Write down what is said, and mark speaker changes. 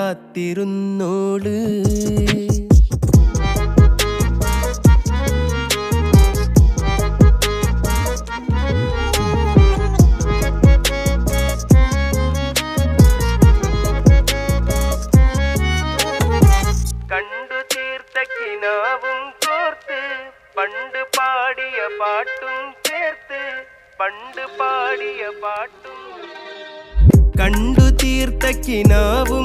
Speaker 1: കാത്തിരുന്നോള്. കണ്ടു തീർത്ത കിനാവും കോർത്ത് പണ്ട് പാടിയ പാട്ടും ചേർത്ത് പണ്ട് പാടിയ പാട്ടും. കണ്ടു തീർത്ത കിനാവും